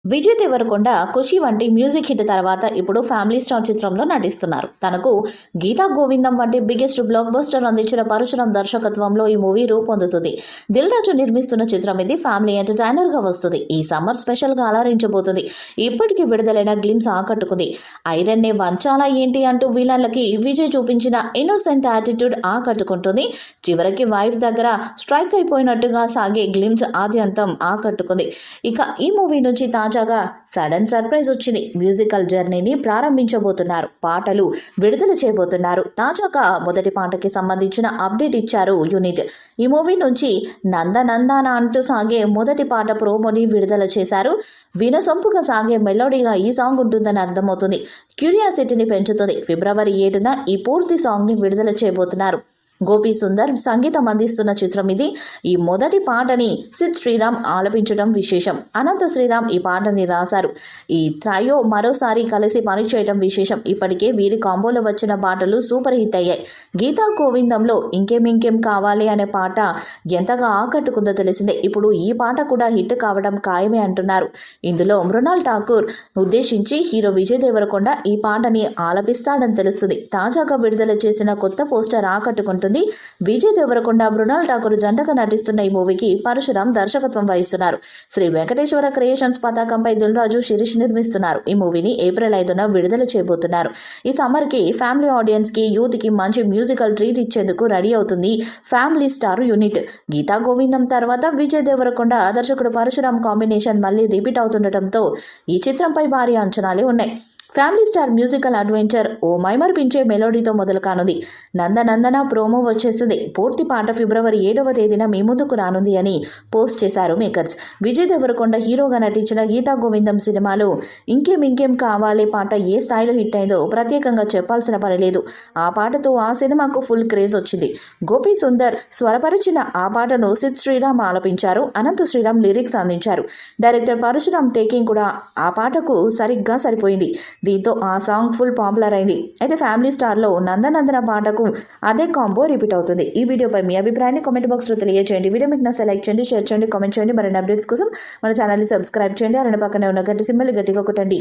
విజయ్ దేవరకొండ ఖుషి వంటి music hit తర్వాత ఇప్పుడు ఫ్యామిలీ స్టార్ చిత్రంలో నటిస్తున్నారు. తనకు గీతా గోవిందం వంటి బిగ్గెస్ట్ బ్లాక్ బస్టర్ అందించిన పరశురాం దర్శకత్వంలో ఈ మూవీ రూపొందుతుంది. దిల్ రాజు నిర్మిస్తున్న చిత్రం ఇది ఫ్యామిలీ ఎంటర్టైనర్ గా వస్తుంది. ఈ సమ్మర్ స్పెషల్ గా అలరించబోతుంది. ఇప్పటికీ విడుదలైన గ్లిమ్స్ ఆకట్టుకుంది. ఐరన్ నే వంచాలా ఏంటి అంటూ విలన్లకి విజయ్ చూపించిన ఇన్నోసెంట్ యాటిట్యూడ్ ఆకట్టుకుంటుంది. చివరికి వైఫ్ దగ్గర స్ట్రైక్ అయిపోయినట్టుగా సాగే గ్లిమ్స్ ఆద్యంతం ఆకట్టుకుంది. ఇక ఈ మూవీ నుంచి తాజాగా సడన్ సర్ప్రైజ్ వచ్చింది. మ్యూజికల్ జర్నీని ప్రారంభించబోతున్నారు. పాటలు విడుదల చేయబోతున్నారు. తాజాగా మొదటి పాటకి సంబంధించిన అప్డేట్ ఇచ్చారు యూనిట్. ఈ మూవీ నుంచి నందనందాన అంటూ సాగే మొదటి పాట ప్రోమోని విడుదల చేశారు. వినసొంపుగా సాగే మెలోడీగా ఈ సాంగ్ ఉంటుందని అర్థమవుతుంది. క్యూరియాసిటీని పెంచుతుంది. ఫిబ్రవరి 7న ఈ పూర్తి సాంగ్ ని విడుదల చేయబోతున్నారు. గోపి సుందర్ సంగీతం అందిస్తున్న చిత్రం ఇది. ఈ మొదటి పాటని సిద్ శ్రీరామ్ ఆలపించడం విశేషం. అనంత శ్రీరామ్ ఈ పాటని రాశారు. ఈ త్రయో మరోసారి కలిసి పనిచేయడం విశేషం. ఇప్పటికే వీరి కాంబోలో వచ్చిన పాటలు సూపర్ హిట్ అయ్యాయి. గీతా గోవిందంలో ఇంకేం కావాలి అనే పాట ఎంతగా ఆకట్టుకుందో తెలిసిందే. ఇప్పుడు ఈ పాట కూడా హిట్ కావడం ఖాయమే అంటున్నారు. ఇందులో మృణాల్ ఠాకూర్ ఉద్దేశించి హీరో విజయ్ దేవరకొండ ఈ పాటని ఆలపిస్తాడని తెలుస్తుంది. తాజాగా విడుదల చేసిన కొత్త పోస్టర్ ఆకట్టుకుంటుంది. విజయ్ దేవరకొండ మృణాల్ ఠాకూర్ జంటగా నటిస్తున్న ఈ మూవీకి పరశురాం దర్శకత్వం వహిస్తున్నారు. శ్రీ వెంకటేశ్వర క్రియేషన్స్ పతాకంపై దిల్ రాజు శిరీష్ నిర్మిస్తున్నారు. ఈ మూవీని ఏప్రిల్ 5న విడుదల చేయబోతున్నారు. ఈ సమ్మర్ కి ఫ్యామిలీ ఆడియన్స్ కి యూత్ కి మంచి మ్యూజికల్ ట్రీట్ ఇచ్చేందుకు రెడీ అవుతుంది ఫ్యామిలీ స్టార్ యూనిట్. గీతా గోవిందం తర్వాత విజయ్ దేవరకొండ దర్శకుడు పరశురాం కాంబినేషన్ మళ్ళీ రిపీట్ అవుతుండటంతో ఈ చిత్రంపై భారీ అంచనాలే ఉన్నాయి. ఫ్యామిలీ స్టార్ మ్యూజికల్ అడ్వెంచర్ ఓ మైమర్పించే మెలోడీతో మొదలు కానుంది. నందనందన ప్రోమో వచ్చేసింది. పూర్తి పాట ఫిబ్రవరి 7వ తేదీన మీ ముందుకు రానుంది అని పోస్ట్ చేశారు మేకర్స్. విజయ్ దేవరకొండ హీరోగా నటించిన గీతా గోవిందం సినిమాలో ఇంకేం కావాలి పాట ఏ స్థాయిలో హిట్ అయిందో ప్రత్యేకంగా చెప్పాల్సిన పని లేదు. ఆ పాటతో ఆ సినిమాకు ఫుల్ క్రేజ్ వచ్చింది. గోపి సుందర్ స్వరపరిచిన ఆ పాటను సిద్ శ్రీరామ్ ఆలపించారు. అనంత శ్రీరామ్ లిరిక్స్ అందించారు. డైరెక్టర్ పరశురాం టేకింగ్ కూడా ఆ పాటకు సరిగ్గా సరిపోయింది. దీంతో ఆ సాంగ్ ఫుల్ పాపులర్ అయింది. అయితే ఫ్యామిలీ స్టార్లో నందనందన పాటకు అదే కాంబో రిపీట్ అవుతుంది. ఈ వీడియోపై మీ అభిప్రాయాన్ని కామెంట్ బాక్స్లో తెలియజేయండి. వీడియో మీకు నచ్చితే లైక్ చేయండి, షేర్ చేయండి, కామెంట్ చేయండి. మరిన్ని అప్డేట్స్ కోసం మన ఛానల్ని సబ్స్క్రైబ్ చేయండి. అలానే పక్కనే ఉన్న గట్టి సింబల్ గట్టిగా కొట్టండి.